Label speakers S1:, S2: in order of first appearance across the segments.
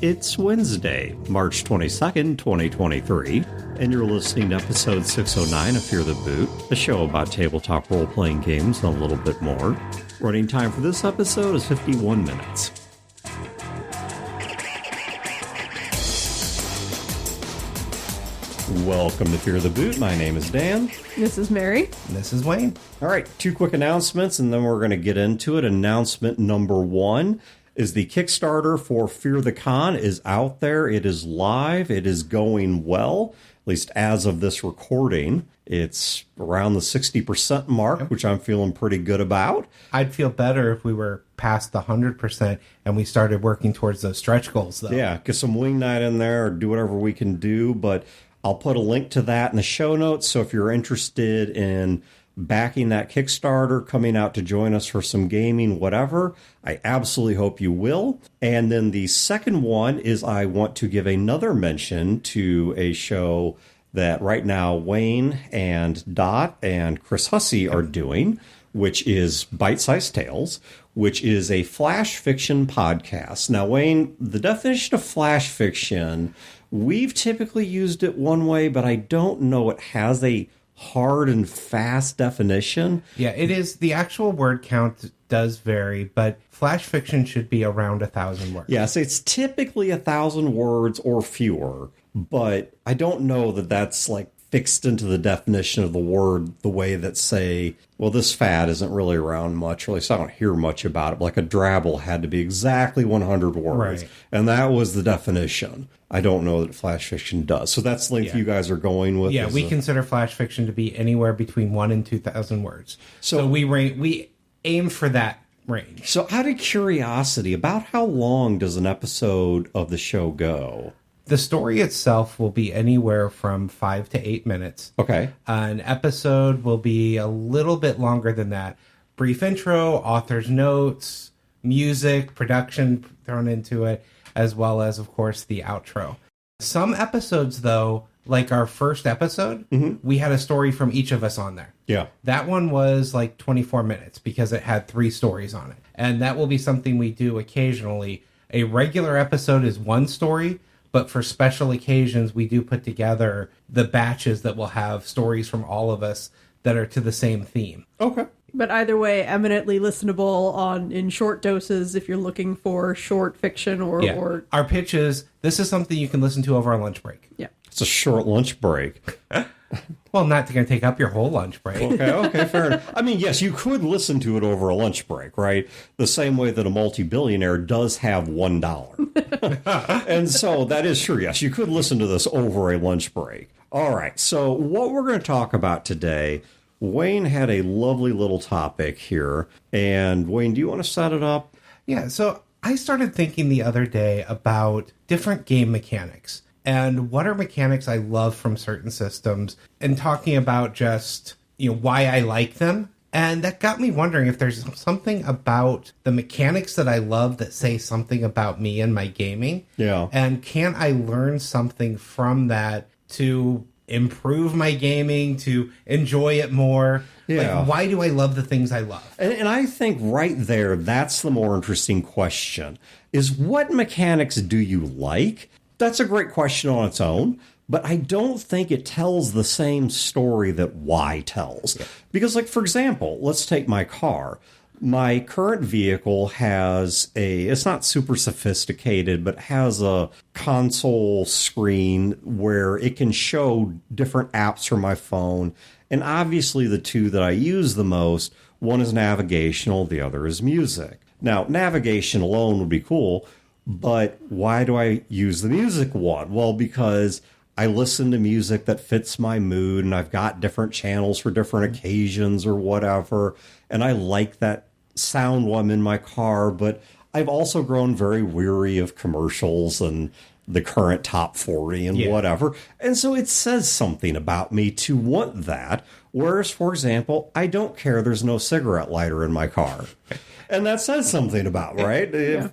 S1: It's Wednesday, March 22nd, 2023, and you're listening to episode 609 of Fear the Boot, a show about tabletop role-playing games and a little bit more. Running time for this episode is 51 minutes. Welcome to Fear the Boot. My name is Dan.
S2: This is Mary.
S3: And this is Wayne.
S1: All right, two quick announcements, and then we're going to get into it. Announcement number one is the Kickstarter for Fear the Con is out there. It is live. It is going well, at least as of this recording. It's around the 60% mark, which I'm feeling pretty good about.
S3: I'd feel better if we were past the 100% and we started working towards those stretch goals, though.
S1: Yeah, get some wing night in there or do whatever we can do, but I'll put a link to that in the show notes, so if you're interested in backing that Kickstarter, coming out to join us for some gaming, whatever, I absolutely hope you will. And then the second one is I want to give another mention to a show that right now Wayne and Dot and Chris Hussey are doing, which is Bite-Sized Tales, which is a flash fiction podcast. Now, Wayne, the definition of flash fiction, we've typically used it one way, but I don't know it has a hard and fast definition.
S3: Yeah, it is. The actual word count does vary, but flash fiction should be around 1,000 words.
S1: Yes, it's typically 1,000 words or fewer, but I don't know that that's like fixed into the definition of the word the way that, say, well, this fad isn't really around much, or at least I don't hear much about it. Like a drabble had to be exactly 100 words,
S3: right,
S1: and that was the definition. I don't know that flash fiction does. So that's the length you guys are going with.
S3: Yeah, we consider flash fiction to be anywhere between 1 and 2,000 words. So we aim for that range.
S1: So out of curiosity, about how long does an episode of the show go?
S3: The story itself will be anywhere from 5 to 8 minutes.
S1: Okay.
S3: An episode will be a little bit longer than that. Brief intro, author's notes, music, production thrown into it, as well as, of course, the outro. Some episodes, though, like our first episode, we had a story from each of us on there.
S1: Yeah.
S3: That one was like 24 minutes because it had 3 stories on it. And that will be something we do occasionally. A regular episode is 1 story, but for special occasions, we do put together the batches that will have stories from all of us that are to the same theme.
S1: Okay.
S2: But either way, eminently listenable in short doses if you're looking for short fiction or...
S3: Our pitch is, this is something you can listen to over our lunch break.
S2: Yeah.
S1: It's a short lunch break.
S3: Well, not going to take up your whole lunch break.
S1: Okay, fair enough. I mean, yes, you could listen to it over a lunch break, right? The same way that a multi-billionaire does have $1. And so that is true. Yes, you could listen to this over a lunch break. All right, so what we're going to talk about today, Wayne had a lovely little topic here. And Wayne, do you want to set it up?
S3: Yeah, so I started thinking the other day about different game mechanics. And what are mechanics I love from certain systems, and talking about just, why I like them. And that got me wondering if there's something about the mechanics that I love that say something about me and my gaming.
S1: Yeah.
S3: And can I learn something from that to improve my gaming, to enjoy it more?
S1: Yeah.
S3: Like, why do I love the things I love?
S1: And I think right there, that's the more interesting question, is what mechanics do you like? That's a great question on its own, but I don't think it tells the same story that why tells. Yeah. Because, like, for example, let's take my car. My current vehicle has it's not super sophisticated, but has a console screen where it can show different apps from my phone. And obviously the two that I use the most, one is navigational, the other is music. Now, navigation alone would be cool, but why do I use the music one? Well, because I listen to music that fits my mood, and I've got different channels for different occasions or whatever, and I like that sound while I'm in my car, but I've also grown very weary of commercials and the current top 40 and whatever. And so it says something about me to want that. Whereas, for example, I don't care there's no cigarette lighter in my car. And that says something about, right?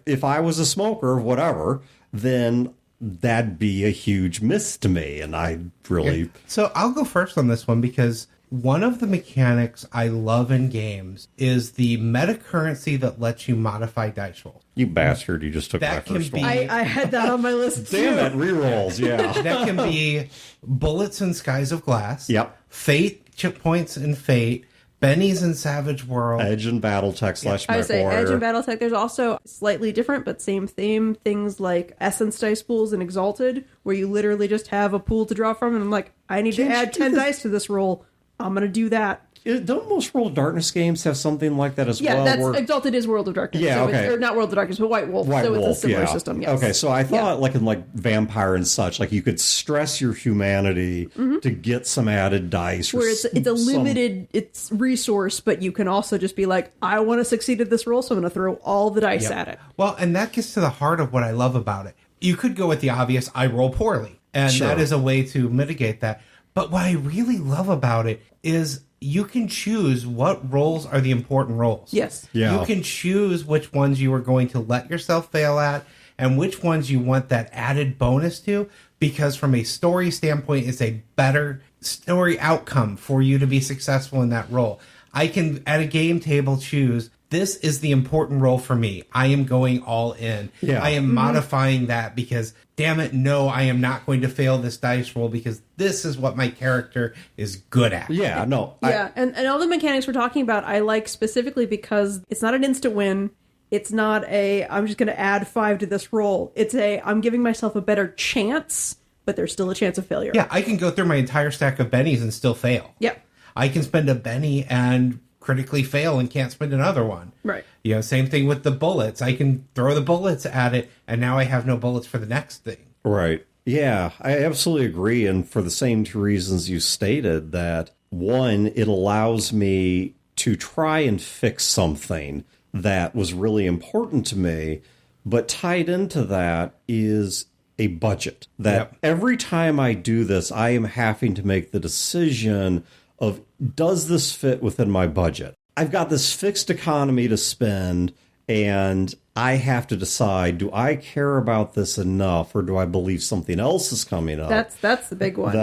S1: If I was a smoker or whatever, then that'd be a huge miss to me. And I really...
S3: So I'll go first on this one because One of the mechanics I love in games is the meta currency that lets you modify dice rolls.
S1: You bastard, you just took my first one.
S2: I had that on my list too.
S1: Damn it, rerolls, yeah.
S3: That can be bullets in Skies of Glass.
S1: Yep.
S3: Fate, chip points in Fate. Benny's in Savage World.
S1: Edge and Battletech /
S2: I would say
S1: MechWarrior.
S2: Edge and Battletech. There's also slightly different, but same theme. Things like Essence dice pools and Exalted, where you literally just have a pool to draw from, and I'm like, I need to add 10 dice to this roll. I'm going to do that.
S1: Don't most World of Darkness games have something like that as well?
S2: Yeah, Exalted is World of Darkness.
S1: Yeah,
S2: so
S1: okay.
S2: Or not World of Darkness, but White Wolf.
S1: White
S2: so
S1: Wolf,
S2: it's a similar
S1: yeah.
S2: system, yes.
S1: Okay, so I thought like in like Vampire and such, like you could stress your humanity to get some added dice.
S2: Where it's a limited it's resource, but you can also just be like, I want to succeed at this roll, so I'm going to throw all the dice at it.
S3: Well, and that gets to the heart of what I love about it. You could go with the obvious, I roll poorly. And that is a way to mitigate that. But what I really love about it is you can choose what roles are the important roles.
S2: Yes.
S1: Yeah.
S3: You can choose which ones you are going to let yourself fail at and which ones you want that added bonus to, because from a story standpoint, it's a better story outcome for you to be successful in that role. I can, at a game table, choose, this is the important role for me. I am going all in.
S1: Yeah.
S3: I am modifying that because, damn it, no, I am not going to fail this dice roll because this is what my character is good at.
S1: Yeah, no.
S2: Yeah, and all the mechanics we're talking about, I like specifically because it's not an instant win. It's not I'm just going to add 5 to this roll. It's I'm giving myself a better chance, but there's still a chance of failure.
S3: Yeah, I can go through my entire stack of bennies and still fail.
S2: Yep.
S3: I can spend a benny and critically fail and can't spend another one.
S2: Right.
S3: You know, same thing with the bullets. I can throw the bullets at it, and now I have no bullets for the next thing.
S1: Right. Yeah, I absolutely agree. And for the same 2 reasons you stated, that one, it allows me to try and fix something that was really important to me, but tied into that is a budget. That every time I do this, I am having to make the decision of, does this fit within my budget? I've got this fixed economy to spend, and I have to decide, do I care about this enough, or do I believe something else is coming up?
S2: That's the big one.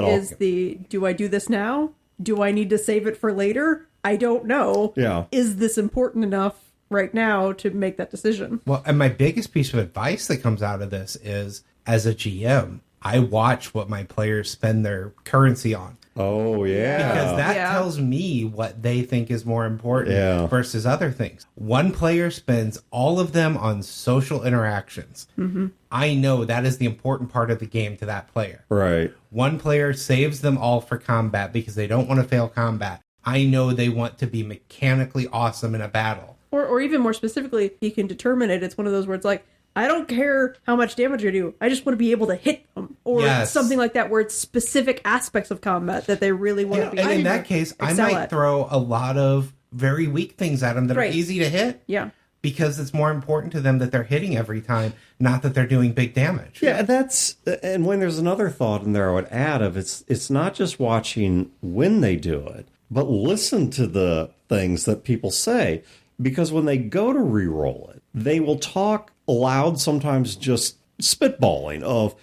S2: Do I do this now? Do I need to save it for later? I don't know.
S1: Yeah.
S2: Is this important enough right now to make that decision?
S3: Well, and my biggest piece of advice that comes out of this is, as a GM, I watch what my players spend their currency on.
S1: Oh, yeah.
S3: Because that tells me what they think is more important versus other things. One player spends all of them on social interactions. Mm-hmm. I know that is the important part of the game to that player.
S1: Right.
S3: One player saves them all for combat because they don't want to fail combat. I know they want to be mechanically awesome in a battle.
S2: Or even more specifically, you can determine it. It's one of those where it's like, I don't care how much damage I do. I just want to be able to hit them. Or something like that where it's specific aspects of combat that they really want to be able to
S3: And in that case, I might throw a lot of very weak things at them that are easy to hit.
S2: Yeah.
S3: Because it's more important to them that they're hitting every time, not that they're doing big damage.
S1: Yeah, and when there's another thought in there I would add of, it's not just watching when they do it, but listen to the things that people say. Because when they go to re-roll it, they will talk aloud, sometimes just spitballing of,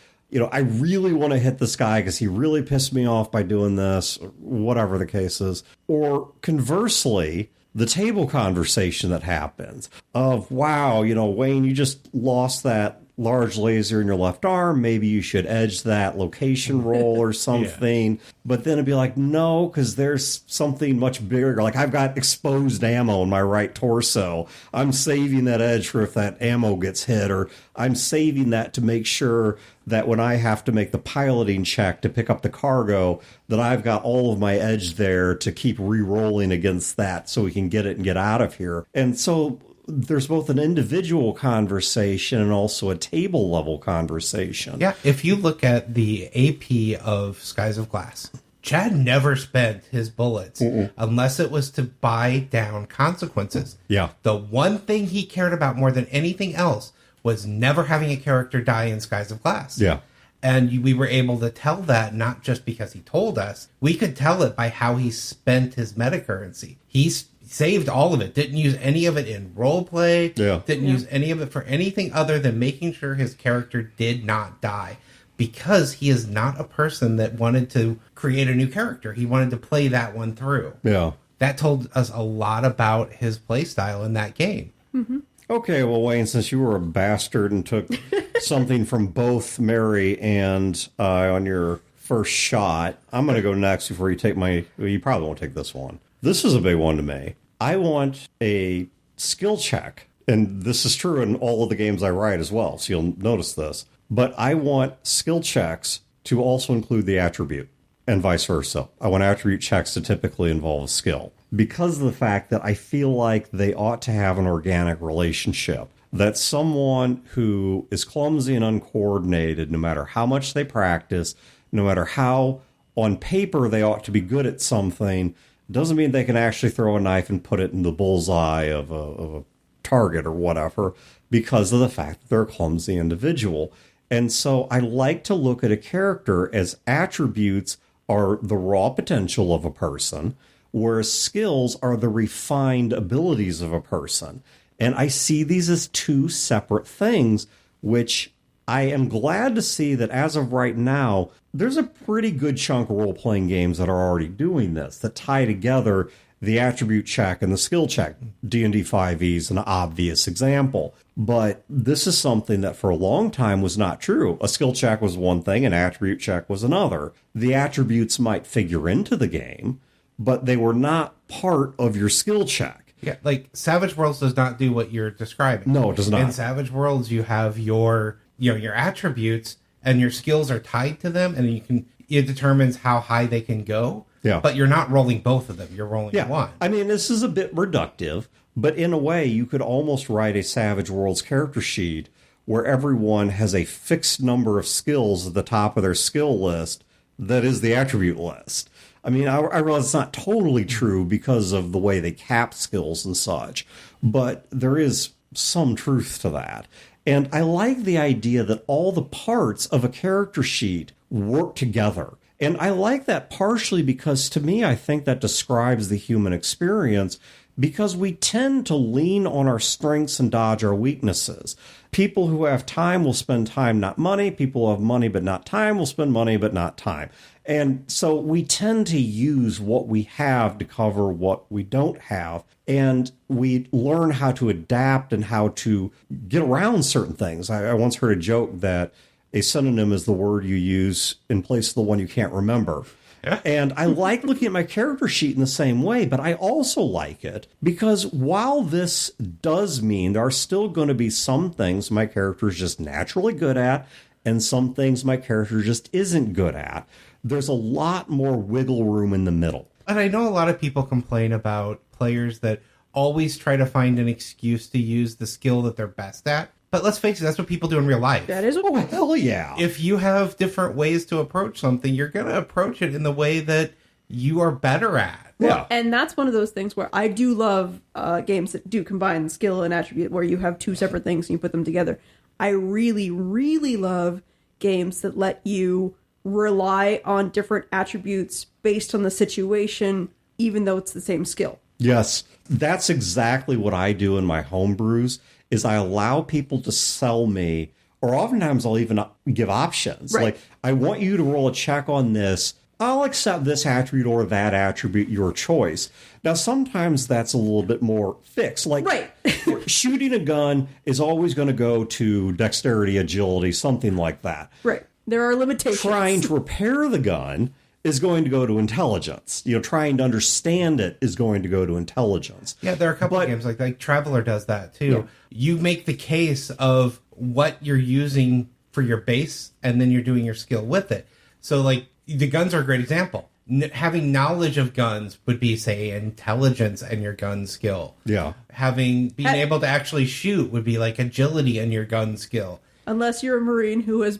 S1: I really want to hit this guy because he really pissed me off by doing this, or whatever the case is. Or conversely, the table conversation that happens of, wow, Wayne, you just lost that large laser in your left arm. Maybe you should edge that location roll or something. But then it'd be like, no, because there's something much bigger. Like, I've got exposed ammo in my right torso. I'm saving that edge for if that ammo gets hit, or I'm saving that to make sure that when I have to make the piloting check to pick up the cargo, that I've got all of my edge there to keep re-rolling against that so we can get it and get out of here. And so there's both an individual conversation and also a table level conversation.
S3: Yeah, if you look at the AP of Skies of Glass, Chad never spent his bullets unless it was to buy down consequences.
S1: Yeah.
S3: The one thing he cared about more than anything else was never having a character die in Skies of Glass.
S1: Yeah.
S3: And we were able to tell that not just because he told us. We could tell it by how he spent his meta currency. He saved all of it. Didn't use any of it in role play.
S1: Yeah.
S3: Didn't use any of it for anything other than making sure his character did not die. because he is not a person that wanted to create a new character. He wanted to play that one through.
S1: Yeah.
S3: That told us a lot about his play style in that game.
S2: Mm-hmm.
S1: Okay, well, Wayne, since you were a bastard and took something from both Mary and on your first shot, I'm going to go next before you take my... Well, you probably won't take this one. This is a big one to me. I want a skill check, and this is true in all of the games I write as well, so you'll notice this. But I want skill checks to also include the attribute, and vice versa. I want attribute checks to typically involve a skill, because of the fact that I feel like they ought to have an organic relationship. That someone who is clumsy and uncoordinated, no matter how much they practice, no matter how on paper they ought to be good at something, doesn't mean they can actually throw a knife and put it in the bullseye of a target or whatever, because of the fact that they're a clumsy individual. And so I like to look at a character as attributes are the raw potential of a person, whereas skills are the refined abilities of a person. And I see these as two separate things, which I am glad to see that as of right now, there's a pretty good chunk of role-playing games that are already doing this, that tie together the attribute check and the skill check. D&D 5e is an obvious example. But this is something that for a long time was not true. A skill check was one thing, an attribute check was another. The attributes might figure into the game, but they were not part of your skill check.
S3: Yeah, like Savage Worlds does not do what you're describing.
S1: No, it does not.
S3: In Savage Worlds, you have your attributes, and your skills are tied to them, and it determines how high they can go.
S1: Yeah.
S3: But you're not rolling both of them. You're rolling one.
S1: I mean, this is a bit reductive, but in a way, you could almost write a Savage Worlds character sheet where everyone has a fixed number of skills at the top of their skill list that is the attribute list. I mean, I realize it's not totally true because of the way they cap skills and such, but there is some truth to that. And I like the idea that all the parts of a character sheet work together. And I like that partially because, to me, I think that describes the human experience, because we tend to lean on our strengths and dodge our weaknesses. People who have time will spend time, not money. People who have money but not time will spend money but not time. And so we tend to use what we have to cover what we don't have. And we learn how to adapt and how to get around certain things. I once heard a joke that a synonym is the word you use in place of the one you can't remember. Yeah. And I like looking at my character sheet in the same way, but I also like it because while this does mean there are still going to be some things my character is just naturally good at and some things my character just isn't good at, there's a lot more wiggle room in the middle.
S3: And I know a lot of people complain about players that always try to find an excuse to use the skill that they're best at. But let's face it, that's what people do in real life.
S2: That is
S1: what... Oh, hell yeah.
S3: If you have different ways to approach something, you're going to approach it in the way that you are better at.
S1: Yeah.
S2: And that's one of those things where I do love games that do combine skill and attribute, where you have two separate things and you put them together. I really, really love games that let you rely on different attributes based on the situation, even though it's the same skill.
S1: Yes, that's exactly what I do in my homebrews, is I allow people to sell me, or oftentimes I'll even give options.
S2: Right.
S1: Like, I want you to roll a check on this. I'll accept this attribute or that attribute, your choice. Now, sometimes that's a little bit more fixed. Like,
S2: right.
S1: Shooting a gun is always going to go to dexterity, agility, something like that.
S2: Right. There are limitations.
S1: Trying to repair the gun is going to go to intelligence. Trying to understand it is going to go to intelligence.
S3: Yeah, there are a couple of games like Traveler does that too. Yeah. You make the case of what you're using for your base, and then you're doing your skill with it. So, like, the guns are a great example. Having knowledge of guns would be, say, intelligence and your gun skill.
S1: Yeah.
S3: Being able to actually shoot would be like agility and your gun skill.
S2: Unless you're a Marine who has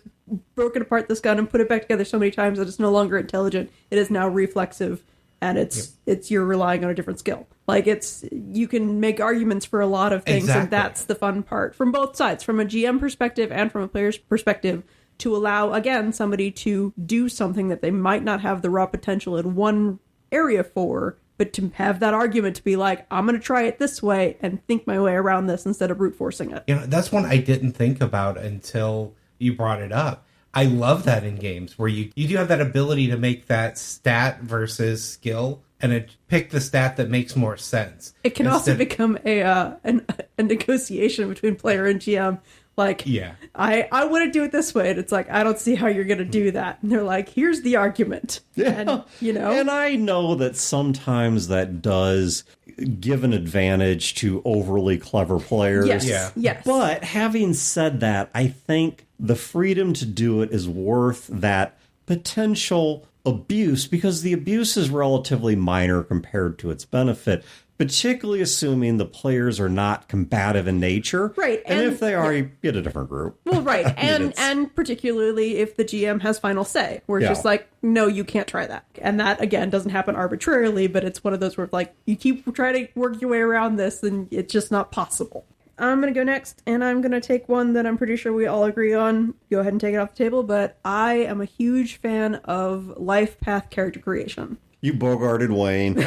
S2: broken apart this gun and put it back together so many times that it's no longer intelligent. It is now reflexive, and it's you're relying on a different skill. Like, you can make arguments for a lot of things, exactly. And that's the fun part from both sides, from a GM perspective and from a player's perspective, to allow, again, somebody to do something that they might not have the raw potential in one area for, but to have that argument to be like, I'm going to try it this way and think my way around this instead of brute forcing it.
S3: That's one I didn't think about until you brought it up. I love that in games where you do have that ability to make that stat versus skill and pick the stat that makes more sense.
S2: It can also become a negotiation between player and GM. Like,
S3: yeah,
S2: I want to do it this way. And it's like, I don't see how you're going to do that. And they're like, here's the argument.
S1: Yeah.
S2: And, you know.
S1: And I know that sometimes that does give an advantage to overly clever players.
S2: Yes.
S3: Yeah.
S2: Yes.
S1: But having said that, I think the freedom to do it is worth that potential abuse, because the abuse is relatively minor compared to its benefit, particularly assuming the players are not combative in nature.
S2: Right.
S1: And if they are, you get a different group.
S2: Well, right. And particularly if the GM has final say, where it's just like, no, you can't try that. And that, again, doesn't happen arbitrarily, but it's one of those where, like, you keep trying to work your way around this, and it's just not possible. I'm going to go next, and I'm going to take one that I'm pretty sure we all agree on. Go ahead and take it off the table, but I am a huge fan of life path character creation.
S1: You bogarted Wayne.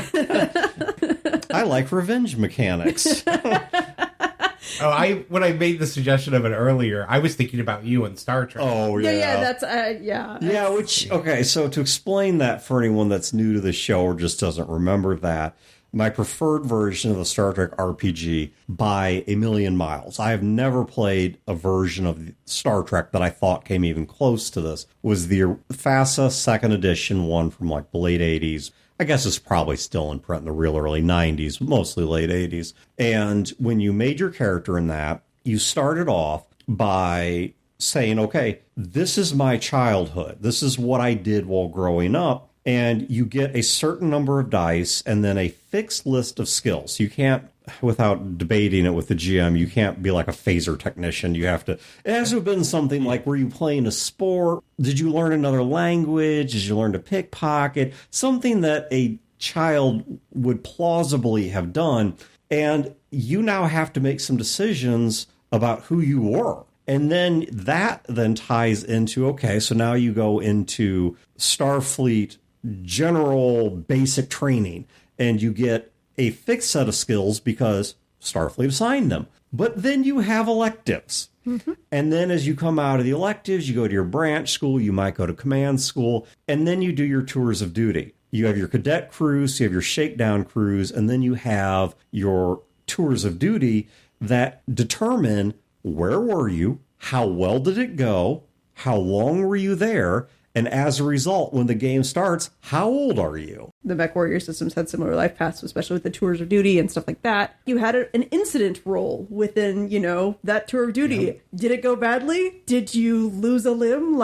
S1: I like revenge mechanics.
S3: When I made the suggestion of it earlier, I was thinking about you and Star Trek.
S1: Oh, yeah.
S2: Yeah, that's, yeah.
S1: Yeah, okay, so to explain that for anyone that's new to the show or just doesn't remember that, my preferred version of the Star Trek RPG by a million miles. I have never played a version of Star Trek that I thought came even close to this. Was the FASA 2nd edition one from like the late 80s. I guess it's probably still in print in the real early 90s, mostly late 80s. And when you made your character in that, you started off by saying, okay, this is my childhood. This is what I did while growing up. And you get a certain number of dice and then a fixed list of skills. You can't, without debating it with the GM, you can't be like a phaser technician. You have to, it has to have been something like, were you playing a sport? Did you learn another language? Did you learn to pickpocket? Something that a child would plausibly have done. And you now have to make some decisions about who you were. And then that then ties into, okay, so now you go into Starfleet general basic training, and you get a fixed set of skills because Starfleet assigned them. But then you have electives. Mm-hmm. And then as you come out of the electives, you go to your branch school, you might go to command school, and then you do your tours of duty. You have your cadet crews, you have your shakedown crews, and then you have your tours of duty that determine where were you, how well did it go, how long were you there, and as a result, when the game starts, how old are you?
S2: The Mech Warrior systems had similar life paths, especially with the tours of duty and stuff like that. You had an incident roll within, that tour of duty. Yeah. Did it go badly? Did you lose a limb?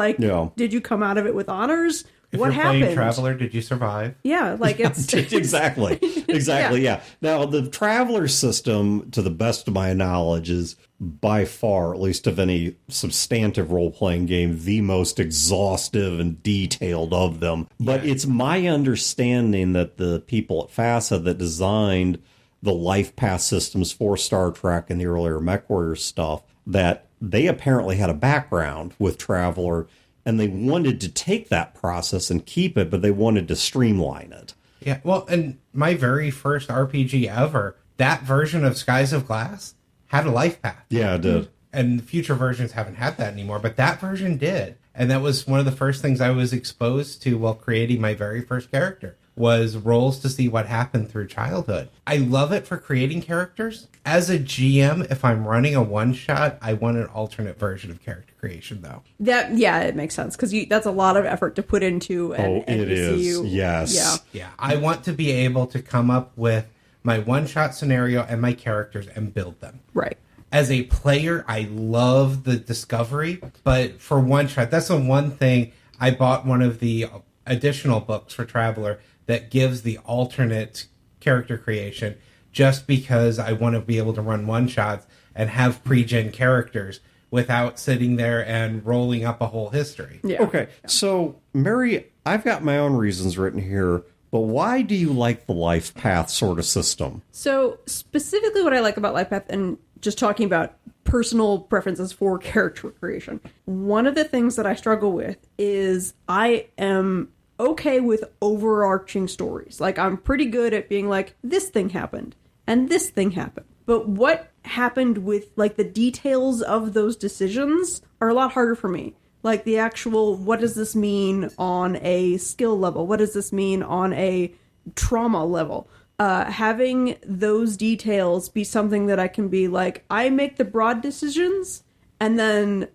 S2: Did you come out of it with honors?
S3: If
S2: what
S3: you're
S2: happened?
S3: Playing Traveler, did you survive?
S2: Yeah, it's...
S1: Exactly. Yeah. Now, the Traveler system, to the best of my knowledge, is by far, at least of any substantive role-playing game, the most exhaustive and detailed of them. But it's my understanding that the people at FASA that designed the life path systems for Star Trek and the earlier Mech Warrior stuff, that they apparently had a background with Traveler, and they wanted to take that process and keep it, but they wanted to streamline it.
S3: Yeah, well, and my very first RPG ever, that version of Skies of Glass had a life path.
S1: Yeah, it did.
S3: And future versions haven't had that anymore, but that version did. And that was one of the first things I was exposed to while creating my very first character, was rolls to see what happened through childhood. I love it for creating characters. As a GM, if I'm running a one-shot, I want an alternate version of character creation, though.
S2: It makes sense, because that's a lot of effort to put into an NPC.
S1: It is, yes.
S3: Yeah, I want to be able to come up with my one-shot scenario and my characters and build them.
S2: Right.
S3: As a player, I love the discovery, but for one-shot, that's the one thing. I bought one of the additional books for Traveler that gives the alternate character creation, just because I want to be able to run one-shots and have pre-gen characters without sitting there and rolling up a whole history.
S2: Yeah.
S1: Okay, so, Mary, I've got my own reasons written here, but why do you like the life path sort of system?
S2: So, specifically what I like about life path, and just talking about personal preferences for character creation, one of the things that I struggle with is I am okay with overarching stories. Like, I'm pretty good at being like, this thing happened and this thing happened. But what happened with, the details of those decisions are a lot harder for me. Like the actual, what does this mean on a skill level? What does this mean on a trauma level? Having those details be something that I can be like, I make the broad decisions, and then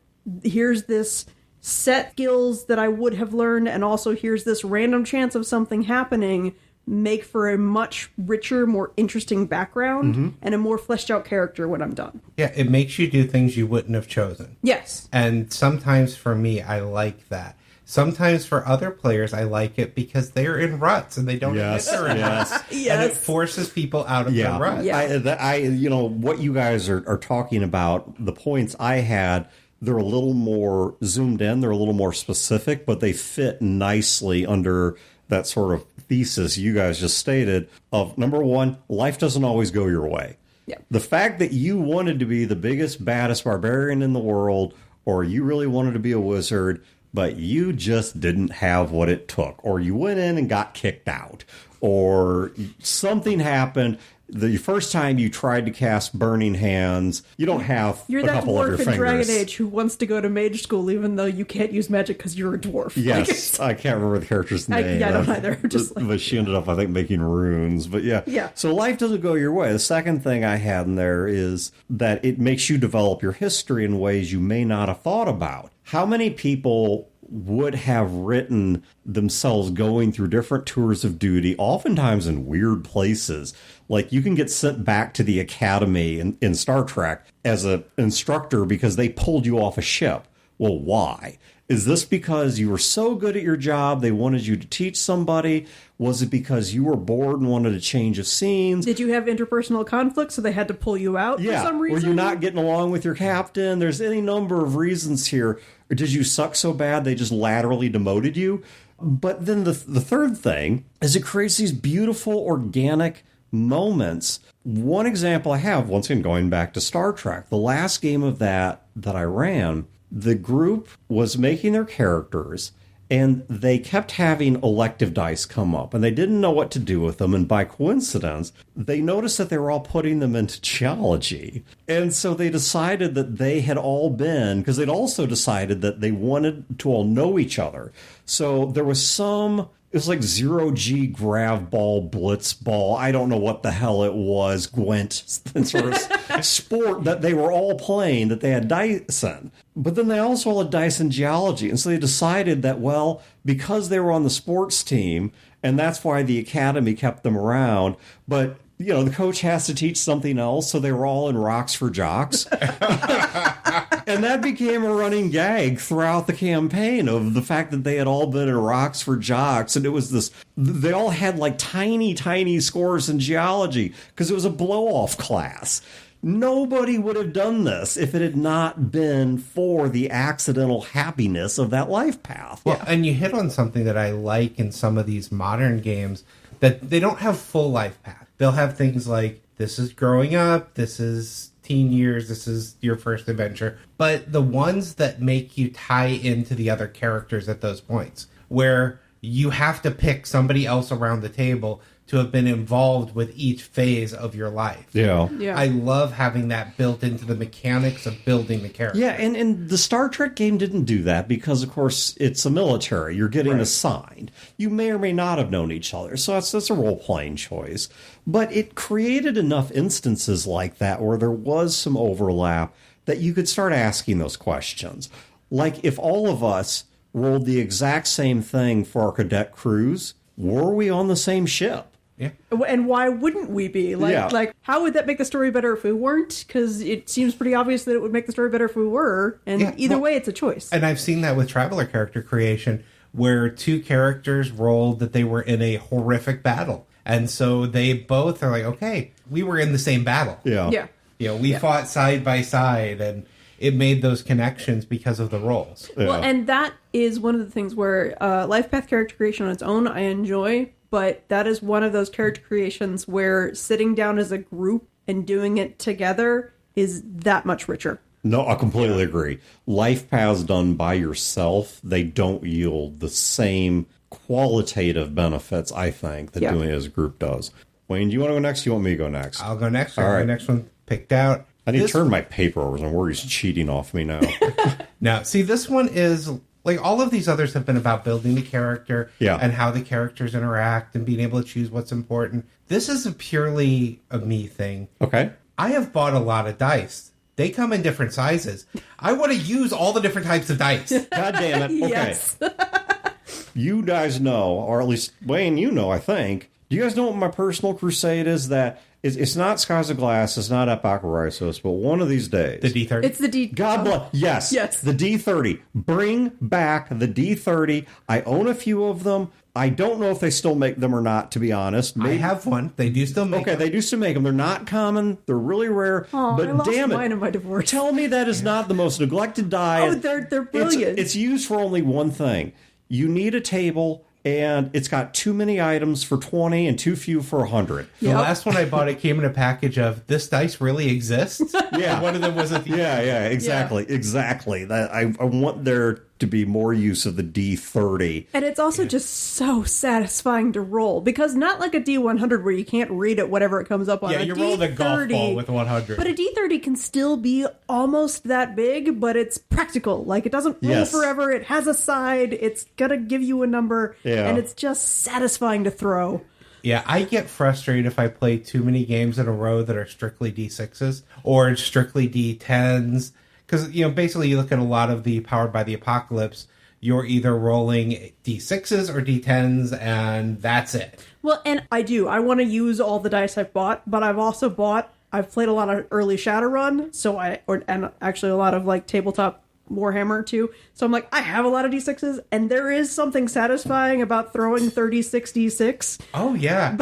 S2: here's this set skills that I would have learned, and also here's this random chance of something happening, make for a much richer, more interesting background and a more fleshed out character when I'm done.
S3: Yeah, it makes you do things you wouldn't have chosen.
S2: Yes.
S3: And sometimes for me, I like that. Sometimes for other players, I like it because they're in ruts and they don't admit they're in ruts.
S2: Yes.
S3: And it forces people out of the rut.
S2: Yeah.
S1: I you know, what you guys are talking about, the points I had, they're a little more zoomed in, they're a little more specific, but they fit nicely under that sort of thesis you guys just stated of, number one, life doesn't always go your way.
S2: Yeah.
S1: The fact that you wanted to be the biggest, baddest barbarian in the world, or you really wanted to be a wizard, but you just didn't have what it took, or you went in and got kicked out, or something happened. The first time you tried to cast Burning Hands, you don't have
S2: You're
S1: a
S2: that
S1: couple of your
S2: dwarf in
S1: fingers.
S2: Dragon Age who wants to go to mage school even though you can't use magic because you're a dwarf.
S1: Yes, I can't remember the character's name.
S2: I don't either. Just
S1: but she ended up, I think, making runes. But yeah. So life doesn't go your way. The second thing I had in there is that it makes you develop your history in ways you may not have thought about. How many people would have written themselves going through different tours of duty, oftentimes in weird places? Like, you can get sent back to the academy in Star Trek as an instructor because they pulled you off a ship. Well, why? Is this because you were so good at your job they wanted you to teach somebody? Was it because you were bored and wanted a change of scenes?
S2: Did you have interpersonal conflict so they had to pull you out for some reason?
S1: Were you not getting along with your captain? There's any number of reasons here. Or did you suck so bad they just laterally demoted you? But then the third thing is it creates these beautiful organic moments. One example I have, once again going back to Star Trek, the last game of that I ran, the group was making their characters and they kept having elective dice come up and they didn't know what to do with them. And by coincidence, they noticed that they were all putting them into geology. And so they decided that they had all been, because they'd also decided that they wanted to all know each other. So there was it was like 0G grav ball, blitz ball. I don't know what the hell it was, Gwent, sort of sport that they were all playing that they had dice in. But then they also had dice in geology. And so they decided that, well, because they were on the sports team, and that's why the academy kept them around, but the coach has to teach something else, so they were all in Rocks for Jocks. And that became a running gag throughout the campaign of the fact that they had all been in Rocks for Jocks. And it was they all had like tiny, tiny scores in geology because it was a blow-off class. Nobody would have done this if it had not been for the accidental happiness of that life path.
S3: Well, and you hit on something that I like in some of these modern games, that they don't have full life path. They'll have things like, this is growing up, this is teen years, this is your first adventure. But the ones that make you tie into the other characters at those points, where you have to pick somebody else around the table to have been involved with each phase of your life.
S1: Yeah.
S3: I love having that built into the mechanics of building the character.
S1: Yeah, and the Star Trek game didn't do that because, of course, it's a military. You're getting assigned. You may or may not have known each other, so that's a role-playing choice. But it created enough instances like that where there was some overlap that you could start asking those questions. Like, if all of us rolled the exact same thing for our cadet crews, were we on the same ship?
S3: Yeah.
S2: And why wouldn't we be? Like, how would that make the story better if we weren't? Because it seems pretty obvious that it would make the story better if we were. And either way, it's a choice.
S3: And I've seen that with Traveler character creation, where two characters rolled that they were in a horrific battle. And so they both are like, okay, we were in the same battle.
S1: Yeah.
S3: We fought side by side, and it made those connections because of the roles.
S1: Yeah.
S2: Well, and that is one of the things where life path character creation on its own I enjoy, but that is one of those character creations where sitting down as a group and doing it together is that much richer.
S1: No, I completely agree. Life paths done by yourself, they don't yield the same qualitative benefits, I think, that doing it as a group does. Wayne, do you want to go next? Do you want me to go next?
S3: I'll go next.
S1: All right.
S3: My next one picked out.
S1: I need to turn my paper over. I'm worried he's cheating off me now.
S3: Now, see, this one is like all of these others have been about building the character and how the characters interact and being able to choose what's important. This is purely a me thing.
S1: Okay.
S3: I have bought a lot of dice. They come in different sizes. I want to use all the different types of dice.
S1: God damn it. Okay.
S2: Yes.
S1: You guys know, or at least Wayne, you know, I think. Do you guys know what my personal crusade is? That it's not Skies of Glass, it's not Epoch of Rhyssos, but one of these days.
S3: The D30?
S2: It's the D...
S1: God bless. Yes.
S2: Yes.
S1: The D30. Bring back the D30. I own a few of them. I don't know if they still make them or not, to be honest.
S3: I have one. They do still make them.
S1: Okay, they do still make them. They're not common. They're really rare.
S2: Oh,
S1: but
S2: I lost
S1: damn it.
S2: mine in my divorce.
S1: Tell me that is not the most neglected die.
S2: Oh, they're brilliant.
S1: It's used for only one thing. You need a table, and it's got too many items for 20 and too few for 100.
S3: The last one I bought, it came in a package of, this dice really exists?
S1: Yeah.
S3: One of them was at the
S1: Yeah, exactly. That I want there to be more use of the D30.
S2: And it's also just so satisfying to roll, because not like a D100 where you can't read it, whatever it comes up on.
S3: Yeah, you're rolling a golf ball with 100.
S2: But a D30 can still be almost that big, but it's practical. Like, it doesn't roll forever. It has a side. It's going to give you a number.
S1: Yeah.
S2: And it's just satisfying to throw.
S3: Yeah, I get frustrated if I play too many games in a row that are strictly D6s or strictly D10s. Because, you know, basically you look at a lot of the Powered by the Apocalypse, you're either rolling D6s or D10s, and that's it.
S2: Well, and I want to use all the dice I've bought, but I've played a lot of early Shadowrun, and actually a lot of, like, tabletop Warhammer too. So I'm like, I have a lot of D6s, and there is something satisfying about throwing 36 D6.
S3: Oh, yeah.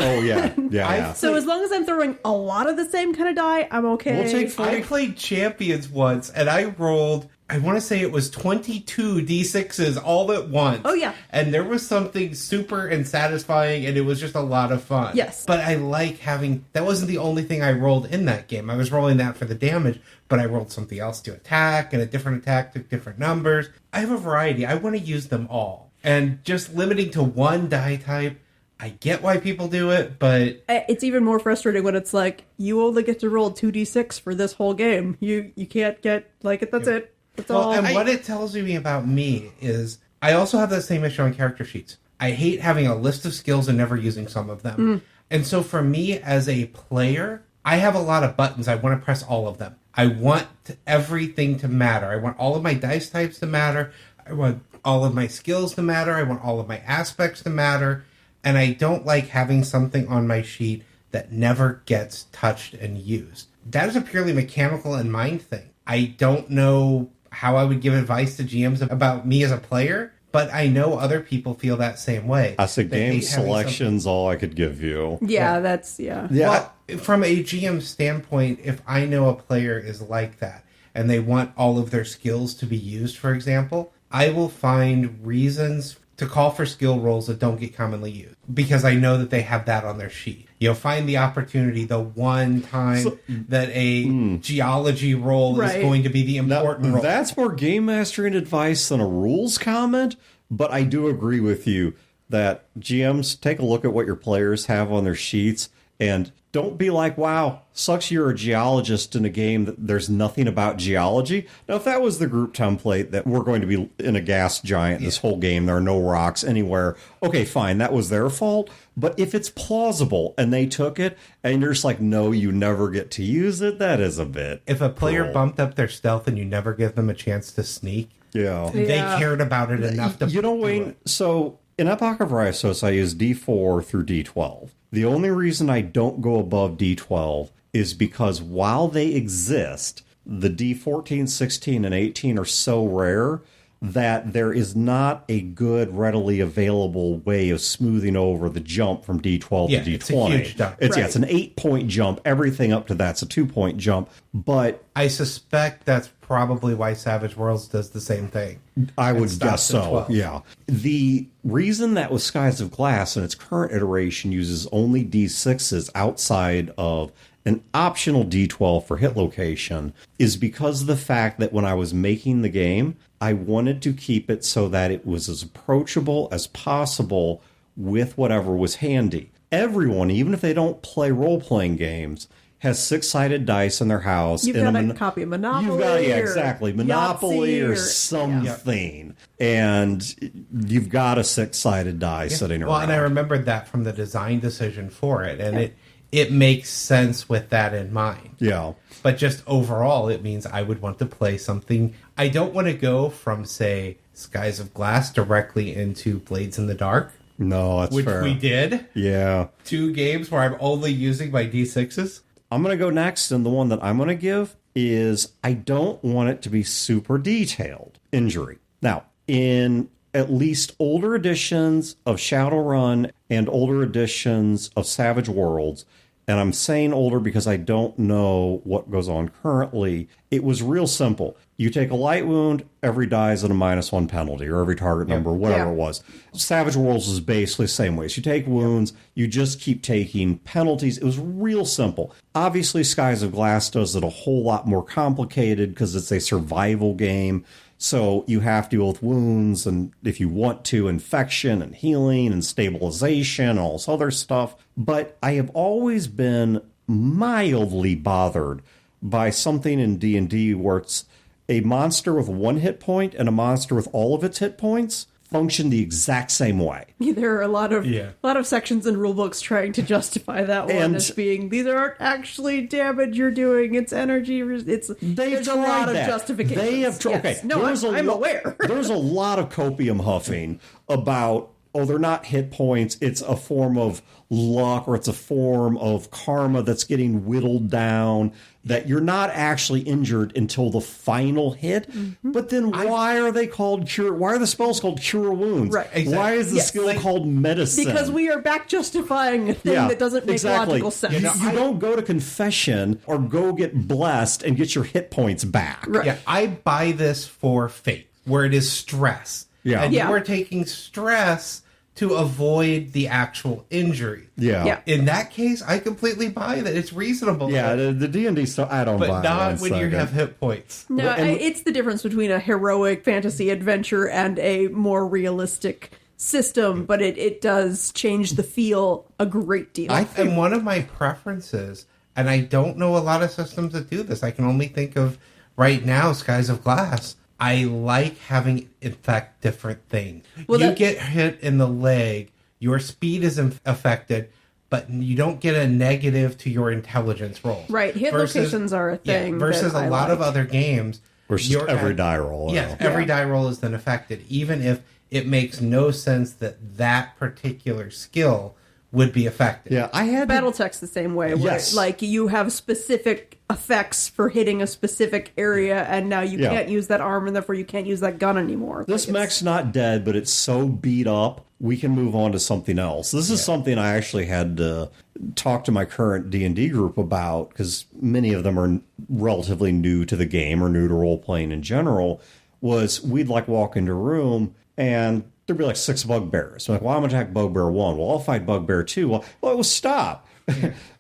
S1: Yeah.
S2: So as long as I'm throwing a lot of the same kind of die, I'm okay.
S1: We'll take
S3: I played Champions once, and I rolled, I want to say it was 22 D6s all at once.
S2: Oh, yeah.
S3: And there was something super and satisfying, and it was just a lot of fun.
S2: Yes.
S3: But I like having, that wasn't the only thing I rolled in that game. I was rolling that for the damage, but I rolled something else to attack, and a different attack took different numbers. I have a variety. I want to use them all. And just limiting to one die type, I get why people do it, but
S2: it's even more frustrating when it's like, you only get to roll 2d6 for this whole game. You can't get, like, that's it. That's all.
S3: And what it tells me about me is I also have that same issue on character sheets. I hate having a list of skills and never using some of them. And so for me as a player, I have a lot of buttons. I want to press all of them. I want everything to matter. I want all of my dice types to matter. I want all of my skills to matter. I want all of my aspects to matter. And I don't like having something on my sheet that never gets touched and used. That is a purely mechanical and mind thing. I don't know how I would give advice to GMs about me as a player, but I know other people feel that same way.
S1: I said game selection's all I could give you.
S2: Yeah.
S3: Well, from a GM standpoint, if I know a player is like that and they want all of their skills to be used, for example, I will find reasons to call for skill rolls that don't get commonly used because I know that they have that on their sheet. You'll find the opportunity the one time that a geology roll is going to be the important roll.
S1: That's more game mastering advice than a rules comment, but I do agree with you that GMs, take a look at what your players have on their sheets and don't be like, wow, sucks you're a geologist in a game that there's nothing about geology. Now, if that was the group template that we're going to be in a gas giant this whole game, there are no rocks anywhere, okay, fine, that was their fault. But if it's plausible and they took it and you're just like, no, you never get to use it, that is a bit
S3: If a player bumped up their stealth and you never give them a chance to sneak, they cared about it enough to
S1: Wayne, so in Epoch of Rhyssos, I use D4 through D12. The only reason I don't go above D12 is because while they exist, the D14, 16, and 18 are so rare that there is not a good, readily available way of smoothing over the jump from D12 to D20.
S3: It's a huge jump.
S1: It's an 8-point jump. Everything up to that's a 2-point jump. But
S3: I suspect that's probably why Savage Worlds does the same thing.
S1: I would guess so, yeah. The reason that with Skies of Glass in its current iteration uses only D6s outside of an optional D12 for hit location is because of the fact that when I was making the game, I wanted to keep it so that it was as approachable as possible with whatever was handy. Everyone, even if they don't play role-playing games, has 6-sided dice in their house.
S2: You've got a copy of Monopoly.
S1: You've got, exactly. Monopoly
S2: Yahtzee
S1: or something. And you've got a 6-sided die sitting around.
S3: Well, and I remembered that from the design decision for it. And it makes sense with that in mind.
S1: Yeah.
S3: But just overall, it means I would want to play something. I don't want to go from, say, Skies of Glass directly into Blades in the Dark.
S1: No, that's fair.
S3: Which we did.
S1: Yeah.
S3: 2 games where I'm only using my D6s.
S1: I'm going to go next, and the one that I'm going to give is I don't want it to be super detailed. Injury. Now, in at least older editions of Shadowrun and older editions of Savage Worlds, and I'm saying older because I don't know what goes on currently, it was real simple. You take a light wound, every die is at a -1 penalty, or every target number, whatever it was. Savage Worlds is basically the same way. So you take wounds, you just keep taking penalties. It was real simple. Obviously, Skies of Glass does it a whole lot more complicated because it's a survival game. So you have to deal with wounds, and if you want to, infection and healing and stabilization and all this other stuff. But I have always been mildly bothered by something in D&D where it's a monster with 1 hit point and a monster with all of its hit points function the exact same way.
S2: There are a lot of sections in rulebooks trying to justify that one as being, these aren't actually damage you're doing, it's energy. There's a lot of justifications.
S1: They have tried.
S2: Yes.
S1: Okay,
S2: no, I'm aware.
S1: There's a lot of copium huffing about, they're not hit points, it's a form of luck, or it's a form of karma that's getting whittled down, that you're not actually injured until the final hit. Mm-hmm. But then why are they called cure? Why are the spells called cure wounds?
S2: Right, exactly.
S1: Why is the skill called medicine?
S2: Because we are back justifying a thing that doesn't make logical sense.
S1: You don't go to confession or go get blessed and get your hit points back.
S3: Right. Yeah, I buy this for fate, where it is stress.
S1: Yeah.
S3: And you are taking stress to avoid the actual injury.
S1: Yeah.
S3: In that case, I completely buy that. It's reasonable.
S1: Yeah, the D&D stuff, I don't buy it.
S3: But not when you have hit points.
S2: No, it's the difference between a heroic fantasy adventure and a more realistic system, but it does change the feel a great deal.
S3: And one of my preferences, and I don't know a lot of systems that do this, I can only think of right now Skies of Glass. I like having infect different things. Well, you get hit in the leg, your speed is affected, but you don't get a negative to your intelligence roll.
S2: Right, hit locations are a thing.
S3: Versus a lot of other games.
S1: Versus every die roll.
S3: Yes, every die roll is then affected, even if it makes no sense that particular skill would be affected.
S1: Yeah, I had
S2: BattleTech's the same way. Where, like, you have specific effects for hitting a specific area, and now you can't use that arm, and therefore you can't use that gun anymore.
S1: This mech's not dead, but it's so beat up, we can move on to something else. This is something I actually had to talk to my current D&D group about, because many of them are relatively new to the game or new to role-playing in general, was we'd like walk into a room, and there'd be like 6 bugbears. I'm like, well, I'm going to attack bugbear 1. Well, I'll fight bugbear 2. Well, it was stop.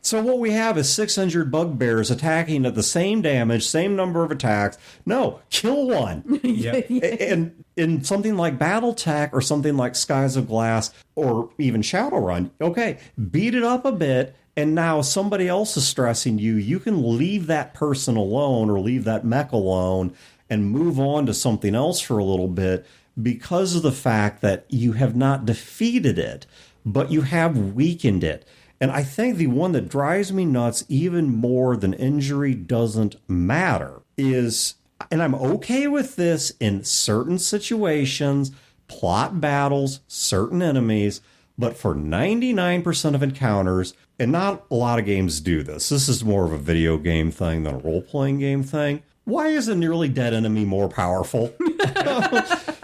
S1: So what we have is 600 bugbears attacking at the same damage, same number of attacks. No, kill one. And in something like BattleTech or something like Skies of Glass or even Shadowrun, okay, beat it up a bit, and now somebody else is stressing you. You can leave that person alone or leave that mech alone and move on to something else for a little bit, because of the fact that you have not defeated it, but you have weakened it. And I think the one that drives me nuts even more than injury doesn't matter is, and I'm okay with this in certain situations, plot battles, certain enemies, but for 99% of encounters, and not a lot of games do this, this is more of a video game thing than a role-playing game thing. Why is a nearly dead enemy more powerful?